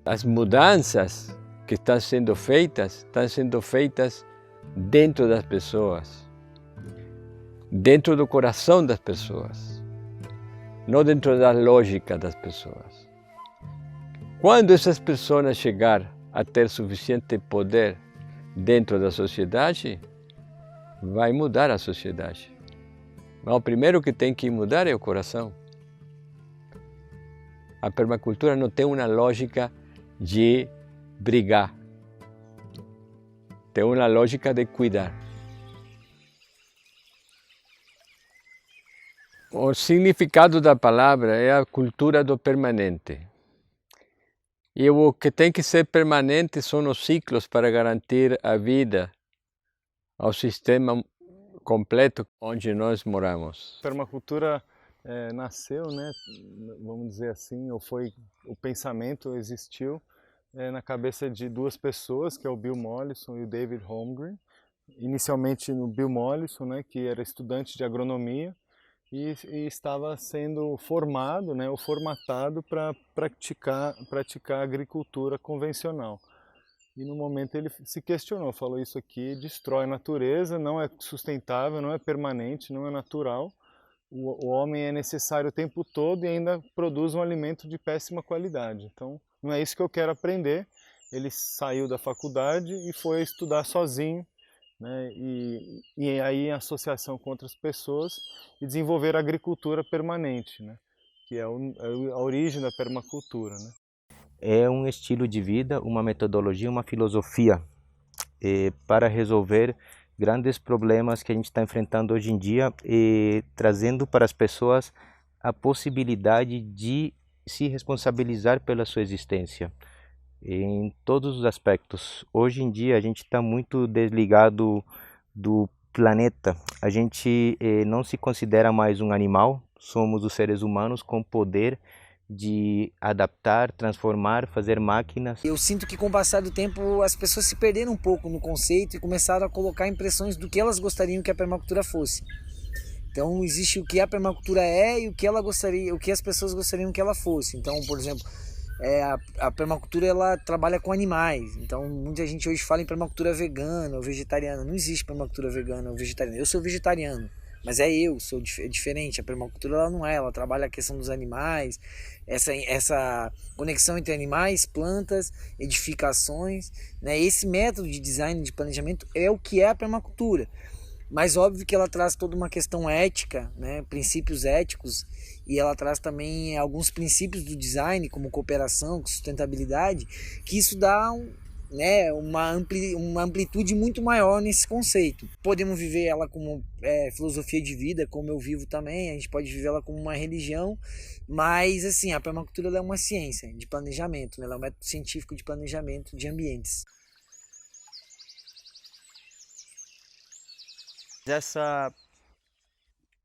As mudanças que estão sendo feitas dentro das pessoas, dentro do coração das pessoas, não dentro da lógica das pessoas. Quando essas pessoas chegarem a ter suficiente poder dentro da sociedade, vai mudar a sociedade. Mas o primeiro que tem que mudar é o coração. A permacultura não tem uma lógica de brigar, tem uma lógica de cuidar. O significado da palavra é a cultura do permanente. E o que tem que ser permanente são os ciclos para garantir a vida ao sistema completo onde nós moramos. A permacultura nasceu, né, vamos dizer assim, ou foi, o pensamento existiu na cabeça de duas pessoas, que é o Bill Mollison e o David Holmgren. Inicialmente no Bill Mollison, né, que era estudante de agronomia e estava sendo formado, né, ou formatado para praticar agricultura convencional. E no momento ele se questionou, falou: isso aqui destrói a natureza, não é sustentável, não é permanente, não é natural. O homem é necessário o tempo todo e ainda produz um alimento de péssima qualidade. Então não é isso que eu quero aprender. Ele saiu da faculdade e foi estudar sozinho, né, e aí em associação com outras pessoas, e desenvolver a agricultura permanente, né, que é a origem da permacultura, né. É um estilo de vida, uma metodologia, uma filosofia para resolver grandes problemas que a gente está enfrentando hoje em dia, e trazendo para as pessoas a possibilidade de se responsabilizar pela sua existência em todos os aspectos. Hoje em dia a gente está muito desligado do planeta, a gente não se considera mais um animal, somos os seres humanos com poder de adaptar, transformar, fazer máquinas. Eu sinto que com o passar do tempo as pessoas se perderam um pouco no conceito e começaram a colocar impressões do que elas gostariam que a permacultura fosse. Então existe o que a permacultura é e o que ela gostaria, o que as pessoas gostariam que ela fosse. Então, por exemplo, a permacultura ela trabalha com animais. Então muita gente hoje fala em permacultura vegana ou vegetariana. Não existe permacultura vegana ou vegetariana. Eu sou vegetariano, mas sou diferente. A permacultura ela não é, ela trabalha a questão dos animais, essa conexão entre animais, plantas, edificações, né? Esse método de design, de planejamento é o que é a permacultura. Mas óbvio que ela traz toda uma questão ética, né? Princípios éticos, e ela traz também alguns princípios do design, como cooperação, sustentabilidade, que isso dá uma amplitude muito maior nesse conceito. Podemos viver ela como filosofia de vida, como eu vivo também, a gente pode viver ela como uma religião, mas assim, a permacultura ela é uma ciência de planejamento, né? Ela é um método científico de planejamento de ambientes. Essa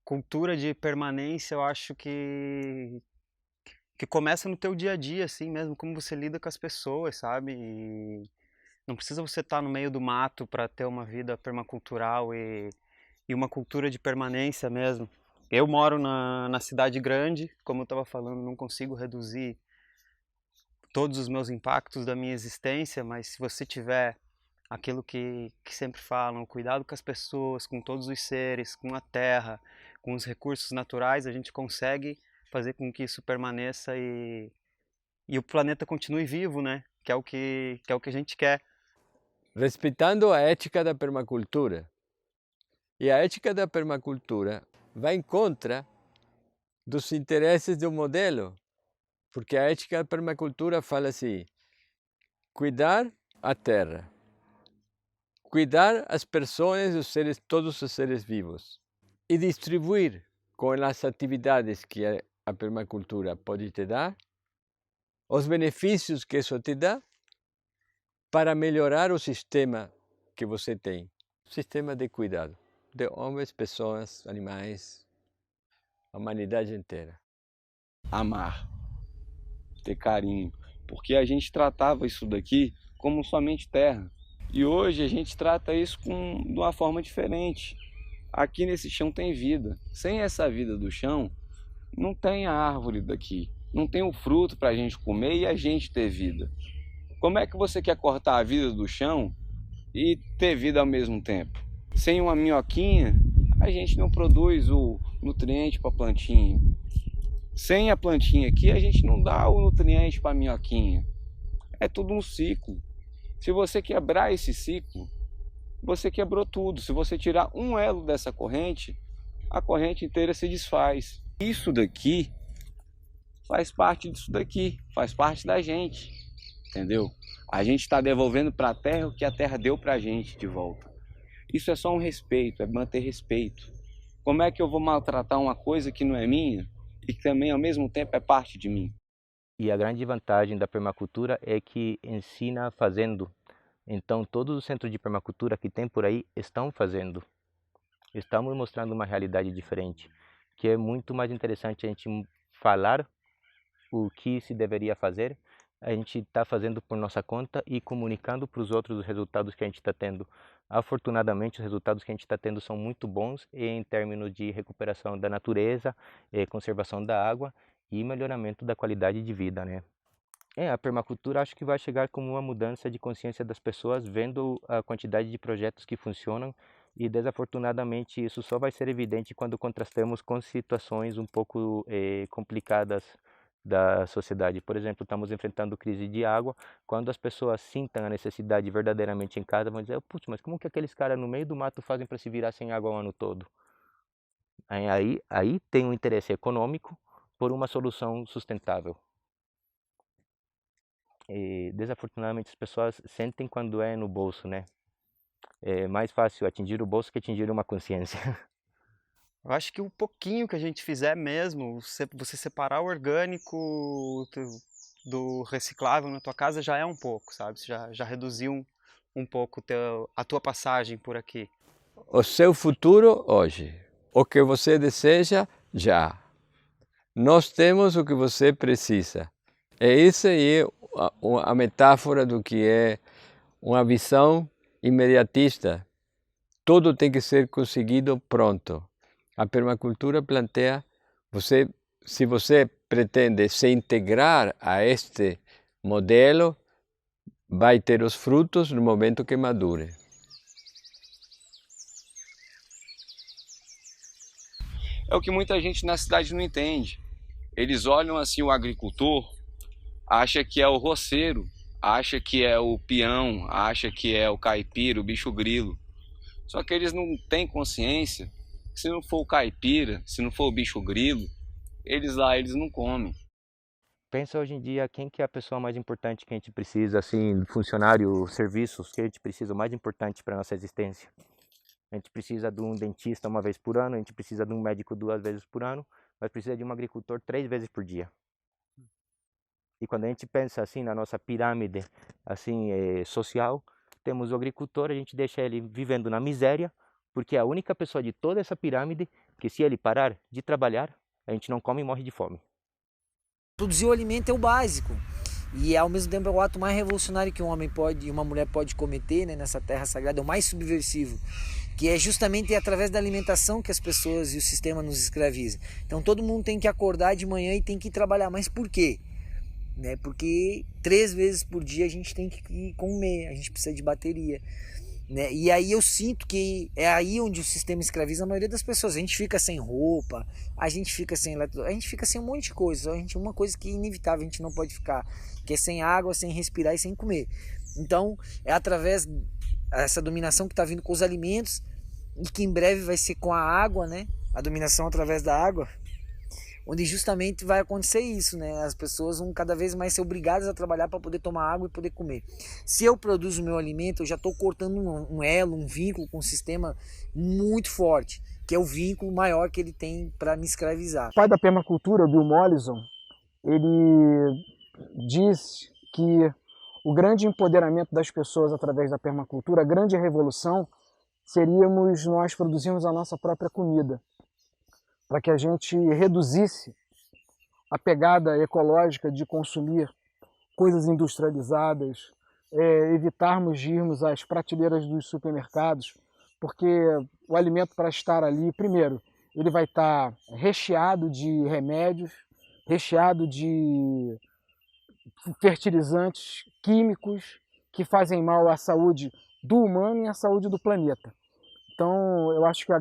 cultura de permanência, eu acho que começa no teu dia a dia, assim mesmo, como você lida com as pessoas, sabe? E não precisa você estar no meio do mato para ter uma vida permacultural e uma cultura de permanência mesmo. Eu moro na cidade grande, como eu estava falando, não consigo reduzir todos os meus impactos da minha existência, mas se você tiver aquilo que sempre falam, cuidado com as pessoas, com todos os seres, com a terra, com os recursos naturais, a gente consegue fazer com que isso permaneça e o planeta continue vivo, né? Que é o que a gente quer. Respeitando a ética da permacultura. E a ética da permacultura vai em contra dos interesses do modelo, porque a ética da permacultura fala assim: cuidar a terra, cuidar as pessoas, os seres, todos os seres vivos, e distribuir com as atividades que a permacultura pode te dar, os benefícios que isso te dá, para melhorar o sistema que você tem, sistema de cuidado de homens, pessoas, animais, a humanidade inteira. Amar, ter carinho, porque a gente tratava isso daqui como somente terra. E hoje a gente trata isso de uma forma diferente. Aqui nesse chão tem vida. Sem essa vida do chão, não tem a árvore daqui. não tem o fruto para a gente comer e a gente ter vida. Como é que você quer cortar a vida do chão e ter vida ao mesmo tempo? Sem uma minhoquinha, a gente não produz o nutriente para a plantinha. Sem a plantinha aqui, a gente não dá o nutriente para a minhoquinha. É tudo um ciclo. Se você quebrar esse ciclo, você quebrou tudo. Se você tirar um elo dessa corrente, a corrente inteira se desfaz. Isso daqui faz parte disso daqui, faz parte da gente, entendeu? A gente está devolvendo para a terra o que a terra deu para a gente de volta. Isso é só um respeito, é manter respeito. Como é que eu vou maltratar uma coisa que não é minha e que também ao mesmo tempo é parte de mim? E a grande vantagem da permacultura é que ensina fazendo. Então todos os centros de permacultura que tem por aí estão fazendo. Estamos mostrando uma realidade diferente, que é muito mais interessante a gente falar o que se deveria fazer, a gente está fazendo por nossa conta e comunicando para os outros os resultados que a gente está tendo. Afortunadamente, os resultados que a gente está tendo são muito bons em termos de recuperação da natureza, conservação da água e melhoramento da qualidade de vida, né? A permacultura acho que vai chegar como uma mudança de consciência das pessoas, vendo a quantidade de projetos que funcionam e desafortunadamente isso só vai ser evidente quando contrastamos com situações um pouco complicadas da sociedade. Por exemplo, estamos enfrentando crise de água, quando as pessoas sintam a necessidade verdadeiramente em casa, vão dizer, putz, mas como que aqueles caras no meio do mato fazem para se virar sem água o ano todo? Aí tem um interesse econômico por uma solução sustentável. E, desafortunadamente as pessoas sentem quando é no bolso, né? É mais fácil atingir o bolso que atingir uma consciência. Eu acho que o pouquinho que a gente fizer mesmo, você separar o orgânico do reciclável na tua casa já é um pouco, sabe? Você já reduziu um pouco a tua passagem por aqui. O seu futuro hoje, o que você deseja já. Nós temos o que você precisa. Essa aí a metáfora do que é uma visão imediatista. Tudo tem que ser conseguido pronto. A permacultura plantea, se você pretende se integrar a este modelo, vai ter os frutos no momento que madure. É o que muita gente na cidade não entende. Eles olham assim o agricultor, acha que é o roceiro, acha que é o peão, acha que é o caipira, o bicho grilo. Só que eles não têm consciência que se não for o caipira, se não for o bicho grilo, eles não comem. Pensa hoje em dia quem que é a pessoa mais importante que a gente precisa, assim, funcionário, serviços, que a gente precisa o mais importante para a nossa existência. A gente precisa de um dentista uma vez por ano, a gente precisa de um médico 2 vezes por ano, mas precisa de um agricultor 3 vezes por dia. E quando a gente pensa assim na nossa pirâmide assim, social, temos o agricultor, a gente deixa ele vivendo na miséria, porque é a única pessoa de toda essa pirâmide que se ele parar de trabalhar, a gente não come e morre de fome. Produzir o alimento é o básico. E ao mesmo tempo é o ato mais revolucionário que um homem pode e uma mulher pode cometer, né, nessa terra sagrada, é o mais subversivo, que é justamente através da alimentação que as pessoas e o sistema nos escravizam. Então todo mundo tem que acordar de manhã e tem que ir trabalhar. Mas por quê? Né? Porque 3 vezes por dia a gente tem que comer, a gente precisa de bateria. Né? E aí eu sinto que é aí onde o sistema escraviza a maioria das pessoas. A gente fica sem roupa, a gente fica sem a gente fica sem um monte de coisa. Uma coisa que é inevitável, a gente não pode ficar, que é sem água, sem respirar e sem comer. Então é através dessa dominação que está vindo com os alimentos e que em breve vai ser com a água, né? A dominação através da água, onde justamente vai acontecer isso, né? As pessoas vão cada vez mais ser obrigadas a trabalhar para poder tomar água e poder comer. Se eu produzo o meu alimento, eu já estou cortando um elo, um vínculo com um sistema muito forte, que é o vínculo maior que ele tem para me escravizar. O pai da permacultura, Bill Mollison, ele diz que o grande empoderamento das pessoas através da permacultura, a grande revolução, seríamos nós produzirmos a nossa própria comida, para que a gente reduzisse a pegada ecológica de consumir coisas industrializadas, evitarmos de irmos às prateleiras dos supermercados, porque o alimento para estar ali, primeiro, ele vai estar recheado de remédios, recheado de fertilizantes químicos que fazem mal à saúde do humano e à saúde do planeta. Então, eu acho que o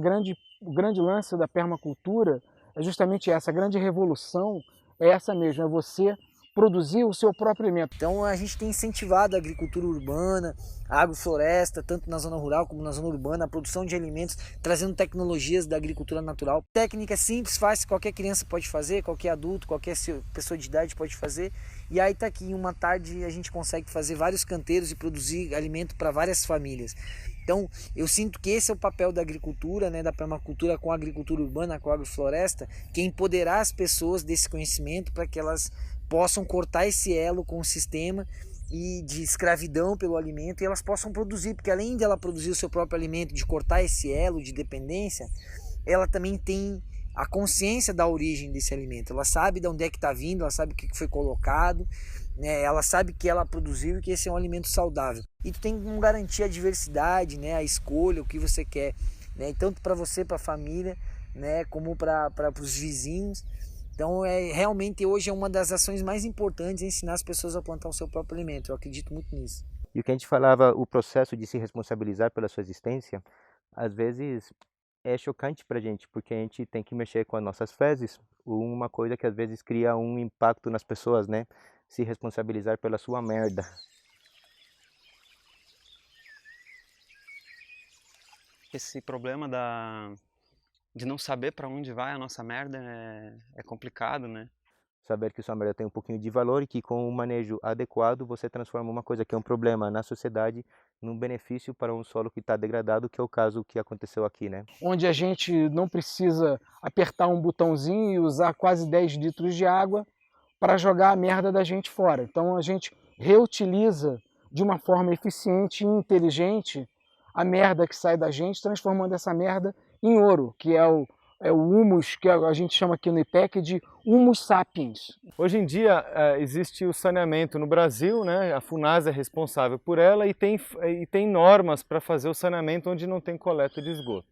grande lance da permacultura é justamente essa, a grande revolução é essa mesmo, é você produzir o seu próprio alimento. Então a gente tem incentivado a agricultura urbana, a agrofloresta, tanto na zona rural como na zona urbana, a produção de alimentos, trazendo tecnologias da agricultura natural. Técnica simples, fácil, qualquer criança pode fazer, qualquer adulto, qualquer pessoa de idade pode fazer. E aí está aqui, em uma tarde a gente consegue fazer vários canteiros e produzir alimento para várias famílias. Então eu sinto que esse é o papel da agricultura, né, da permacultura com a agricultura urbana, com a agrofloresta, que é empoderar as pessoas desse conhecimento para que elas possam cortar esse elo com o sistema e de escravidão pelo alimento, e elas possam produzir, porque além dela produzir o seu próprio alimento, de cortar esse elo de dependência, ela também tem a consciência da origem desse alimento, ela sabe de onde é que está vindo, ela sabe o que foi colocado, né? Ela sabe que ela produziu e que esse é um alimento saudável. E tu tem como garantir a diversidade, né? A escolha, o que você quer, né? Tanto para você, para a família, né? Como para os vizinhos. Então, realmente hoje é uma das ações mais importantes ensinar as pessoas a plantar o seu próprio alimento. Eu acredito muito nisso. E o que a gente falava, o processo de se responsabilizar pela sua existência, às vezes é chocante para a gente, porque a gente tem que mexer com as nossas fezes, uma coisa que às vezes cria um impacto nas pessoas, né? Se responsabilizar pela sua merda. Esse problema de não saber para onde vai a nossa merda é complicado, né? Saber que sua merda tem um pouquinho de valor e que com o manejo adequado você transforma uma coisa que é um problema na sociedade num benefício para um solo que está degradado, que é o caso que aconteceu aqui, né? Onde a gente não precisa apertar um botãozinho e usar quase 10 litros de água para jogar a merda da gente fora. Então a gente reutiliza de uma forma eficiente e inteligente a merda que sai da gente, transformando essa merda em ouro, que é o humus, que a gente chama aqui no IPEC de humus sapiens. Hoje em dia existe o saneamento no Brasil, né? A Funasa é responsável por ela e tem normas para fazer o saneamento onde não tem coleta de esgoto.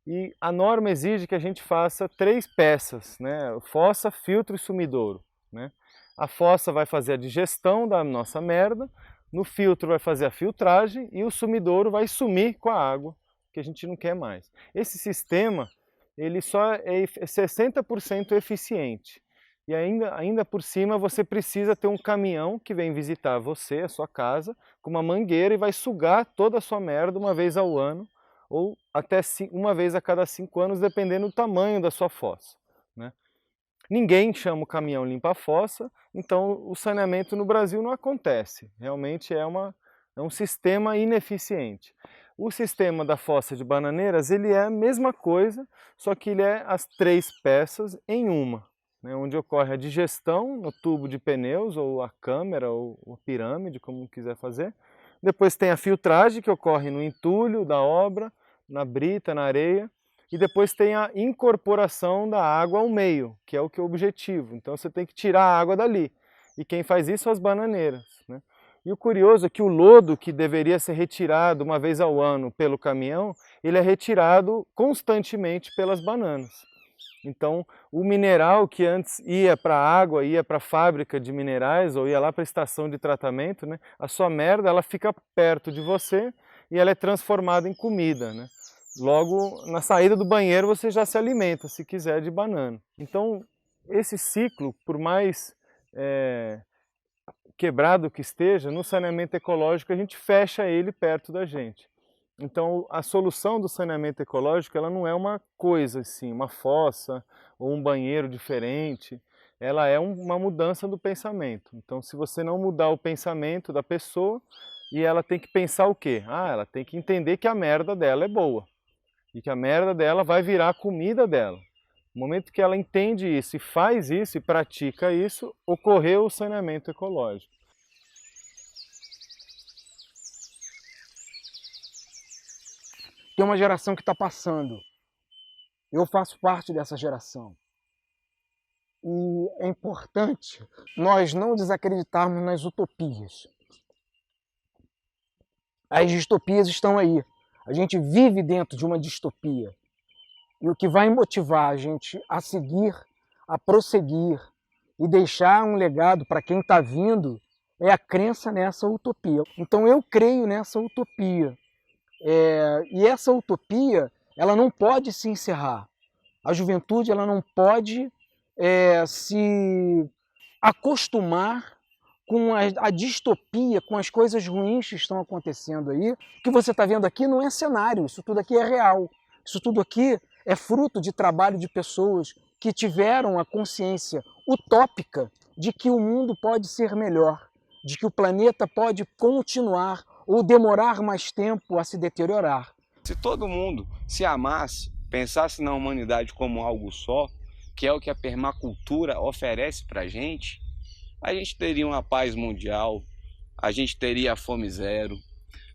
E a norma exige que a gente faça 3 peças, né? Fossa, filtro e sumidouro, né? A fossa vai fazer a digestão da nossa merda, no filtro vai fazer a filtragem e o sumidouro vai sumir com a água, que a gente não quer mais. Esse sistema, ele só é 60% eficiente. E ainda por cima você precisa ter um caminhão que vem visitar você, a sua casa, com uma mangueira e vai sugar toda a sua merda uma vez ao ano, ou até uma vez a cada 5 anos, dependendo do tamanho da sua fossa, né? Ninguém chama o caminhão limpa a fossa, então o saneamento no Brasil não acontece. Realmente é um sistema ineficiente. O sistema da fossa de Bananeiras, ele é a mesma coisa, só que ele é as 3 peças em uma, né? Onde ocorre a digestão no tubo de pneus, ou a câmara, ou a pirâmide, como quiser fazer. Depois tem a filtragem, que ocorre no entulho da obra, na brita, na areia. E depois tem a incorporação da água ao meio, que é o objetivo. Então você tem que tirar a água dali. E quem faz isso são as bananeiras, né? E o curioso é que o lodo, que deveria ser retirado uma vez ao ano pelo caminhão, ele é retirado constantemente pelas bananas. Então, o mineral que antes ia para a água, ia para a fábrica de minerais, ou ia lá para a estação de tratamento, né? A sua merda, ela fica perto de você e ela é transformada em comida, né? Logo, na saída do banheiro, você já se alimenta, se quiser, de banana. Então, esse ciclo, por mais quebrado que esteja, no saneamento ecológico a gente fecha ele perto da gente. Então, a solução do saneamento ecológico, ela não é uma coisa assim, uma fossa ou um banheiro diferente, ela é uma mudança do pensamento. Então, se você não mudar o pensamento da pessoa, e ela tem que pensar o quê? Ela tem que entender que a merda dela é boa, e que a merda dela vai virar a comida dela. No momento que ela entende isso e faz isso e pratica isso, ocorreu o saneamento ecológico. Tem uma geração que está passando. Eu faço parte dessa geração. E é importante nós não desacreditarmos nas utopias. As distopias estão aí. A gente vive dentro de uma distopia. E o que vai motivar a gente a seguir a prosseguir e deixar um legado para quem está vindo é a crença nessa utopia. Então eu creio nessa utopia. E essa utopia, ela não pode se encerrar. A juventude, ela não pode se acostumar com a distopia, com as coisas ruins que estão acontecendo aí. O que você está vendo aqui não é cenário, isso tudo aqui é real. Isso tudo aqui é fruto de trabalho de pessoas que tiveram a consciência utópica de que o mundo pode ser melhor, de que o planeta pode continuar ou demorar mais tempo a se deteriorar. Se todo mundo se amasse, pensasse na humanidade como algo só, que é o que a permacultura oferece para a gente teria uma paz mundial, a gente teria a fome zero,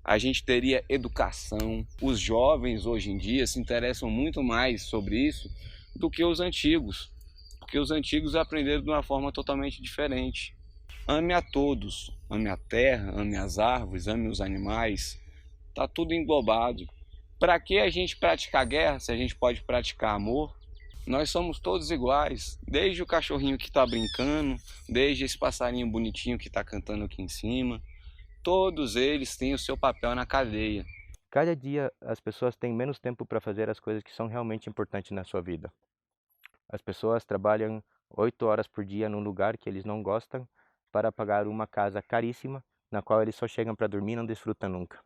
a gente teria educação. Os jovens hoje em dia se interessam muito mais sobre isso do que os antigos, porque os antigos aprenderam de uma forma totalmente diferente. Ame a todos, ame a terra, ame as árvores, ame os animais, está tudo englobado. Para que a gente praticar guerra se a gente pode praticar amor? Nós somos todos iguais, desde o cachorrinho que está brincando, desde esse passarinho bonitinho que está cantando aqui em cima. Todos eles têm o seu papel na cadeia. Cada dia as pessoas têm menos tempo para fazer as coisas que são realmente importantes na sua vida. As pessoas trabalham 8 horas por dia num lugar que eles não gostam para pagar uma casa caríssima, na qual eles só chegam para dormir e não desfrutam nunca.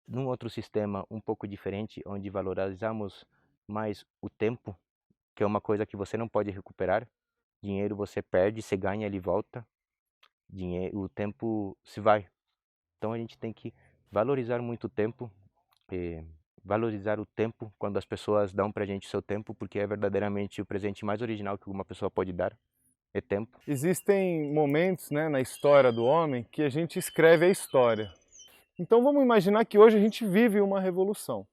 Num outro sistema um pouco diferente, onde valorizamos mais o tempo, que é uma coisa que você não pode recuperar. Dinheiro você perde, você ganha, ele volta. O tempo se vai. Então a gente tem que valorizar muito o tempo, valorizar o tempo quando as pessoas dão pra gente o seu tempo, porque é verdadeiramente o presente mais original que uma pessoa pode dar, é tempo. Existem momentos, né, na história do homem que a gente escreve a história. Então vamos imaginar que hoje a gente vive uma revolução.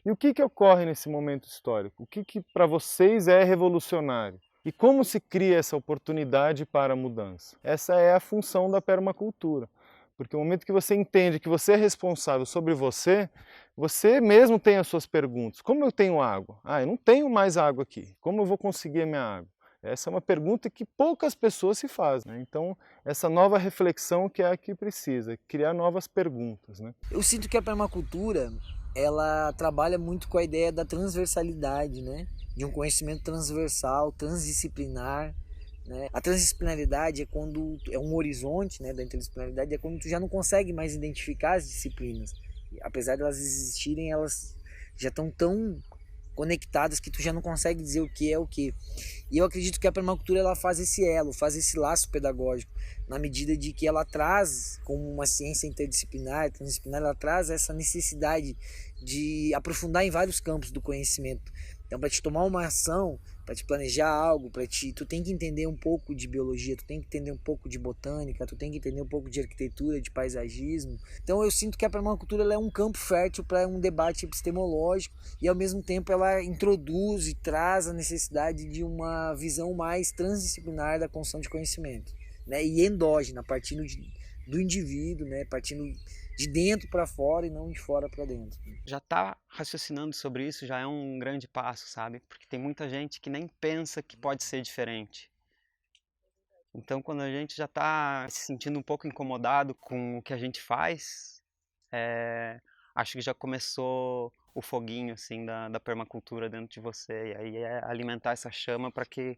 E o que ocorre nesse momento histórico? O que para vocês é revolucionário? E como se cria essa oportunidade para a mudança? Essa é a função da permacultura. Porque no momento que você entende que você é responsável sobre você, você mesmo tem as suas perguntas. Como eu tenho água? Eu não tenho mais água aqui. Como eu vou conseguir a minha água? Essa é uma pergunta que poucas pessoas se fazem, né? Então, essa nova reflexão que é a que precisa, criar novas perguntas, né? Eu sinto que a permacultura, ela trabalha muito com a ideia da transversalidade, né? De um conhecimento transversal, transdisciplinar, né? A transdisciplinaridade é quando é um horizonte, né, da interdisciplinaridade, é quando tu já não consegue mais identificar as disciplinas. Apesar de elas existirem, elas já estão tão conectadas que tu já não consegue dizer o que é o que. E eu acredito que a permacultura ela faz esse elo, faz esse laço pedagógico, na medida de que ela traz, como uma ciência interdisciplinar, transdisciplinar, ela traz essa necessidade de aprofundar em vários campos do conhecimento. Então, para te tomar uma ação, para te planejar algo, tu tem que entender um pouco de biologia, tu tem que entender um pouco de botânica, tu tem que entender um pouco de arquitetura, de paisagismo. Então eu sinto que a permacultura ela é um campo fértil para um debate epistemológico e ao mesmo tempo ela introduz e traz a necessidade de uma visão mais transdisciplinar da construção de conhecimento, né? E endógena, partindo do indivíduo, né? Partindo de dentro para fora e não de fora para dentro. Já tá raciocinando sobre isso já é um grande passo, sabe? Porque tem muita gente que nem pensa que pode ser diferente. Então, quando a gente já tá se sentindo um pouco incomodado com o que a gente faz, acho que já começou o foguinho, assim, da permacultura dentro de você. E aí é alimentar essa chama para que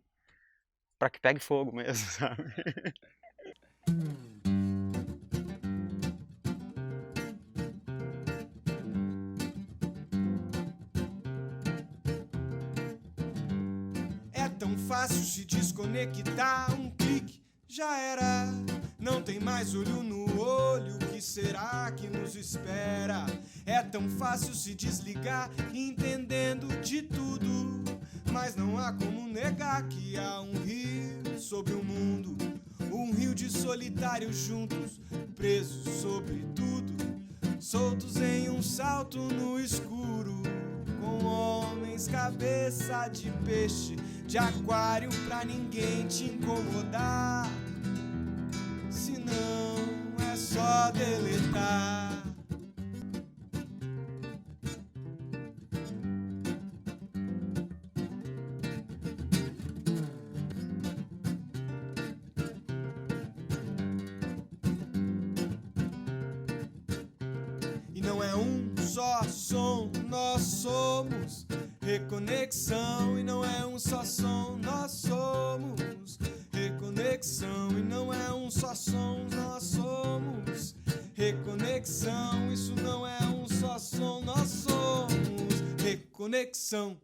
pegue fogo mesmo, sabe? Fácil se desconectar, um clique, já era. Não tem mais olho no olho, o que será que nos espera? É tão fácil se desligar, entendendo de tudo. Mas não há como negar que há um rio sobre o mundo. Um rio de solitários juntos, presos sobre tudo. Soltos em um salto no escuro, com homens cabeça de peixe, de aquário pra ninguém te incomodar. Se não é só deletar. não é um só som, nós somos reconexão e não é um só som, nós somos reconexão e não é um só som, nós somos reconexão, isso não é um só som, nós somos reconexão.